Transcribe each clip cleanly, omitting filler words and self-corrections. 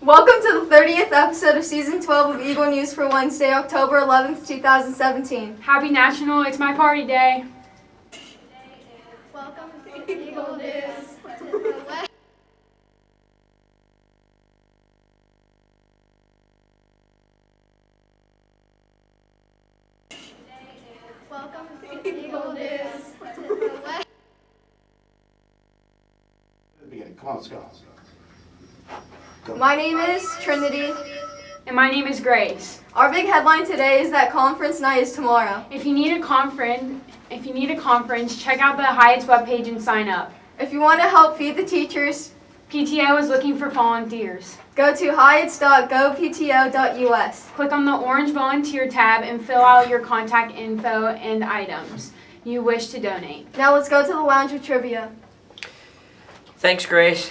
Welcome to the 30th episode of Season 12 of Eagle News for Wednesday, October 11th, 2017. Happy National It's My Party Day. Welcome to Eagle News. Welcome to Eagle News. Come on, let's go. My name is Trinity. And my name is Grace. Our big headline today is that conference night is tomorrow. If you need a conference, check out the Hyatt's webpage and sign up. If you want to help feed the teachers, PTO is looking for volunteers. go to hyatts.gopto.us. Click on the orange volunteer tab and fill out your contact info and items you wish to donate. Now let's go to the lounge with trivia. Thanks, Grace.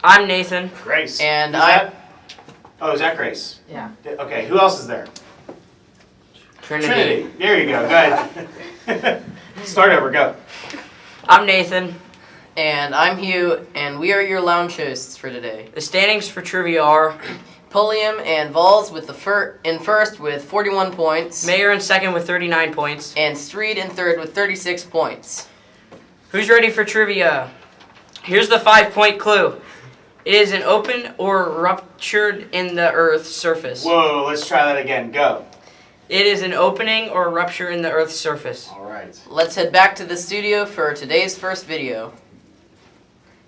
I'm Nathan. Grace. And Is that Grace? Yeah. Okay, who else is there? Trinity. There you go, good. Start over, go. I'm Nathan. And I'm Hugh, and we are your lounge hosts for today. The standings for trivia are Pulliam and Vols with in first with 41 points, Mayor in second with 39 points. and Street in third with 36 points. Who's ready for trivia? Here's the 5-point clue. It is an open or ruptured in the Earth's surface. Whoa, let's try that again, go. It is an opening or rupture in the Earth's surface. All right. Let's head back to the studio for today's first video.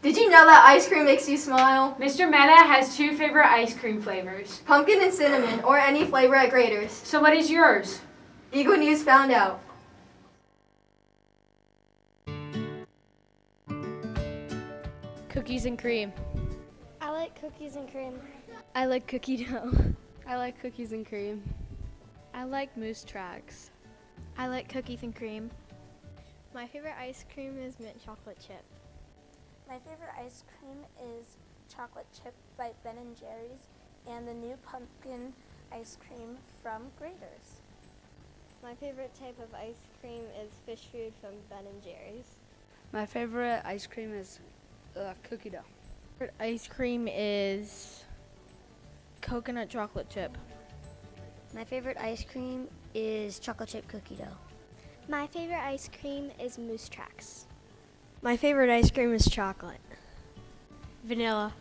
Did you know that ice cream makes you smile? Mr. Meta has 2 favorite ice cream flavors. Pumpkin and cinnamon, or any flavor at Grader's. So what is yours? Eagle News found out. Cookies and cream. I like cookies and cream. I like cookie dough. I like cookies and cream. I like moose tracks. I like cookies and cream. My favorite ice cream is mint chocolate chip. My favorite ice cream is chocolate chip by Ben & Jerry's and the new pumpkin ice cream from Grader's. My favorite type of ice cream is fish food from Ben & Jerry's. My favorite ice cream is cookie dough. Favorite ice cream is coconut chocolate chip. My favorite ice cream is chocolate chip cookie dough. My favorite ice cream is Moose Tracks. My favorite ice cream is chocolate. Vanilla.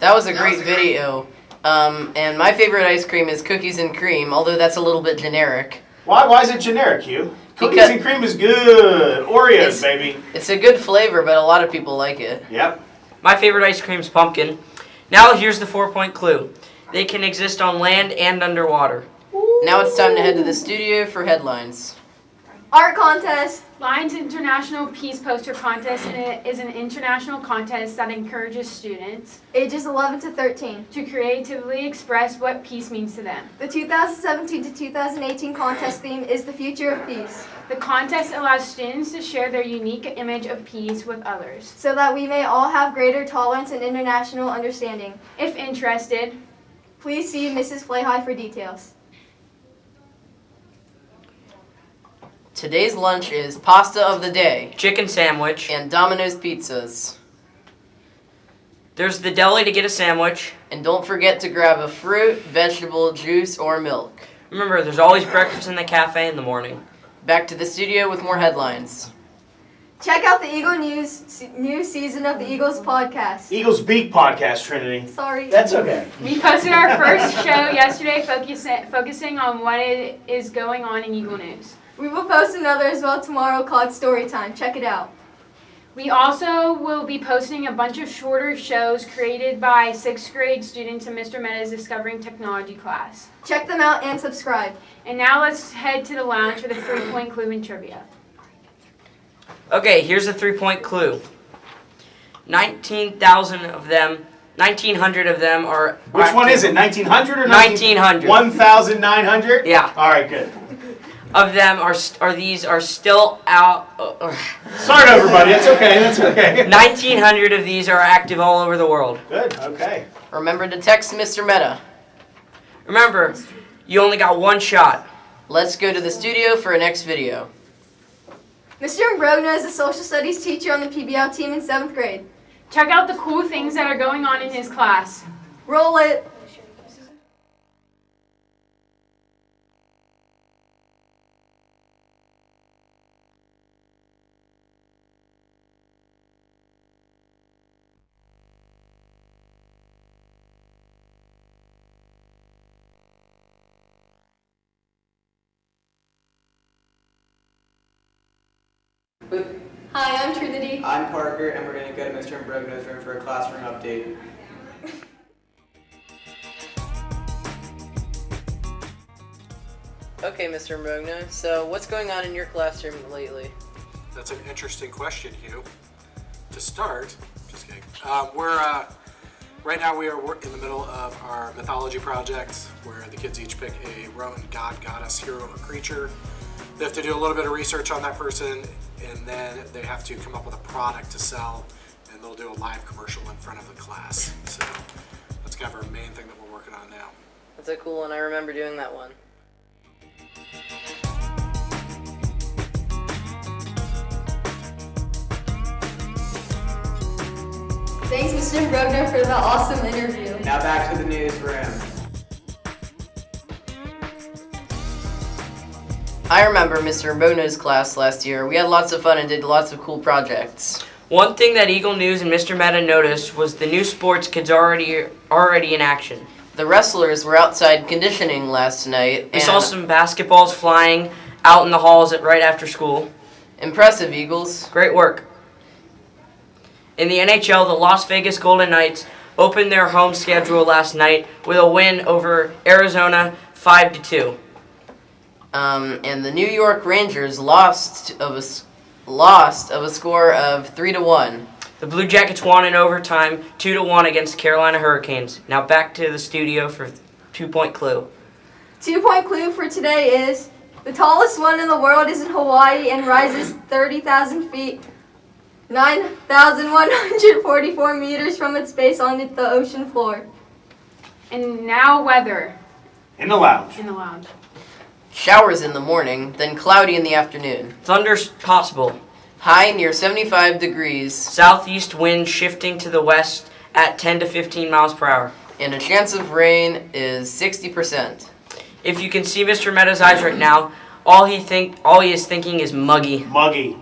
That was a great video. And my favorite ice cream is cookies and cream, although that's a little bit generic. Why is it generic, Hugh? Cookies Because and cream is good. Oreos, baby. it's a good flavor, but a lot of people like it. Yep. My favorite ice cream is pumpkin. Now here's the 4-point clue. They can exist on land and underwater. Now it's time to head to the studio for headlines. Art contest. Lions International Peace Poster Contest is an international contest that encourages students Ages 11 to 13. to creatively express what peace means to them. The 2017 to 2018 contest theme is the future of peace, The contest allows students to share their unique image of peace with others. so that we may all have greater tolerance and international understanding. If interested, Please see Mrs. Flayhigh for details. Today's lunch is pasta of the day Chicken sandwich. and Domino's pizzas. There's the deli to get a sandwich. And don't forget to grab a fruit, vegetable, juice, or milk. Remember, there's always breakfast in the cafe in the morning. Back to the studio with more headlines. Check out the Eagle News new season of the Eagles podcast. Eagles Beak podcast, Trinity. Sorry. That's okay. we posted our first show yesterday focusing on what is going on in Eagle News. We will post another as well tomorrow called Storytime. Check it out. We also will be posting a bunch of shorter shows created by 6th grade students in Mr. Meta's Discovering Technology class. Check them out and subscribe. And now let's head to the lounge for the 3-point clue and trivia. Okay, here's the 3-point clue. 1900 of them are... Which one is it, 1900 or 1900. 1900? Yeah. All right, good. Of them are still out... Start over, buddy. That's okay. That's okay. 1900 of these are active all over the world. Good, okay. Remember to text Mr. Meta. Remember, you only got one shot. Let's go to the studio for our next video. Mr. Imbrogno is a social studies teacher on the PBL team in 7th grade. Check out the cool things that are going on in his class. Roll it. Hi, I'm Trinity. I'm Parker, and we're going to go to Mr. Imbrogno's room for a classroom update. Okay, Mr. Imbrogno, so what's going on in your classroom lately? That's an interesting question, Hugh. To start, just kidding. Right now we are in the middle of our mythology project, where the kids each pick a Roman god, goddess, hero, or creature. They have to do a little bit of research on that person, and then they have to come up with a product to sell, and they'll do a live commercial in front of the class. So that's kind of our main thing that we're working on now. That's a cool one. I remember doing that one. Thanks, Mr. Imbrogno, for the awesome interview. Now back to the newsroom. I remember Mr. Imbrogno's class last year. We had lots of fun and did lots of cool projects. One thing that Eagle News and Mr. Meta noticed was the new sports kids already in action. The wrestlers were outside conditioning last night. We saw some basketballs flying out in the halls right after school. Impressive, Eagles. Great work. In the NHL, the Las Vegas Golden Knights opened their home schedule last night with a win over Arizona 5-2. And the New York Rangers lost of a score of 3-1. The Blue Jackets won in overtime 2-1 against Carolina Hurricanes. Now back to the studio for 2-point clue. 2-point clue for today is the tallest one in the world is in Hawaii and rises 30,000 feet, 9,144 meters from its base on the ocean floor. And now weather. In the lounge. In the lounge. Showers in the morning, then cloudy in the afternoon. Thunder's possible. High near 75 degrees. Southeast wind shifting to the west at 10 to 15 miles per hour. And a chance of rain is 60%. If you can see Mr. Meta's eyes right now, all he is thinking is muggy. Muggy.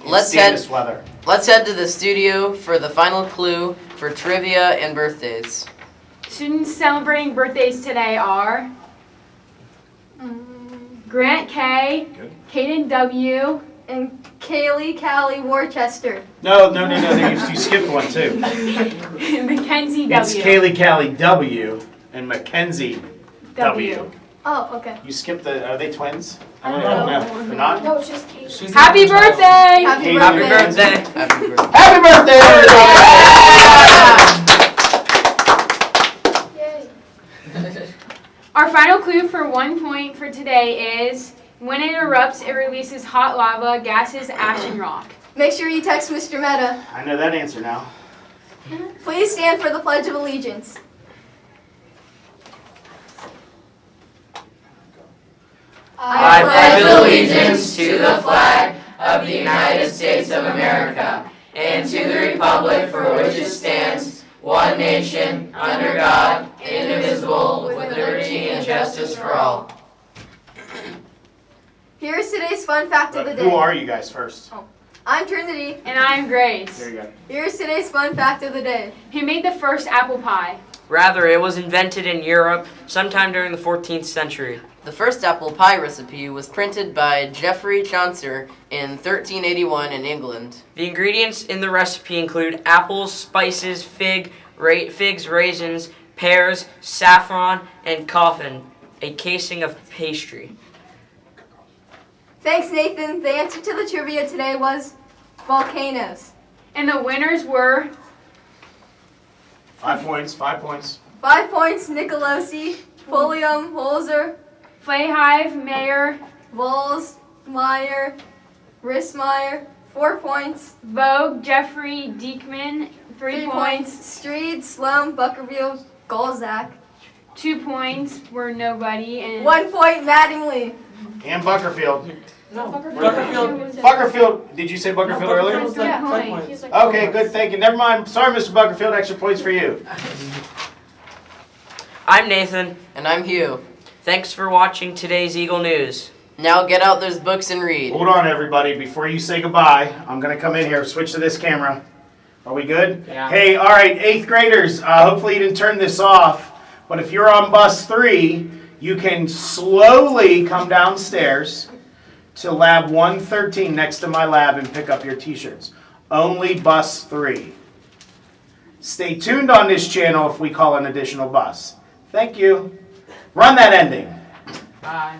Let's this weather. Let's head to the studio for the final clue for trivia and birthdays. Students celebrating birthdays today are Grant K, Good. Kaden W, And Kaylee Callie Worcester. No, you skipped one too. Mackenzie W. It's Kaylee Callie W and Mackenzie W. Oh, okay. You skipped are they twins? I don't know. They're not? No, it's just Kate. Happy birthday! Happy Happy birthday. birthday! Happy birthday. Happy birthday, everybody! Yay. Our final clue for 1 point for today is when it erupts, it releases hot lava, gases, ash, and rock. Make sure you text Mr. Meta. I know that answer now. Please stand for the Pledge of Allegiance. I pledge allegiance to the flag of the United States of America and to the republic for which it stands, one nation, under God, indivisible, with liberty and justice for all. Here's today's fun fact of the day. Who are you guys first? I'm Trinity. And I'm Grace. There you go. Here's today's fun fact of the day. Who made the first apple pie? Rather, it was invented in Europe sometime during the 14th century. The first apple pie recipe was printed by Geoffrey Chaucer in 1381 in England. The ingredients in the recipe include apples, spices, figs, raisins, pears, saffron, and coffin, a casing of pastry. Thanks, Nathan. The answer to the trivia today was volcanoes. And the winners were 5 points, 5 points. 5 points, Nicolosi, Polium, Holzer, Flayhive, Mayer, Vols, Meyer, Rissmeyer. 4 points. Vogue, Jeffrey, Diekman, 3 points. Streed, Sloan, Buckerville, Golzak. 2 points were nobody. And 1 point, Mattingly. And Buckerfield. No. Buckerfield, did you say Buckerfield earlier? Okay, good, thank you. Never mind. Sorry, Mr. Buckerfield, extra points for you. I'm Nathan. And I'm Hugh. Thanks for watching today's Eagle News. Now get out those books and read. Hold on, everybody. Before you say goodbye, I'm going to come in here, switch to this camera. Are we good? Yeah. Hey, all right, 8th graders, hopefully you didn't turn this off, but if you're on bus 3, you can slowly come downstairs to lab 113 next to my lab and pick up your t-shirts. Only bus 3. Stay tuned on this channel if we call an additional bus. Thank you. Run that ending. Bye.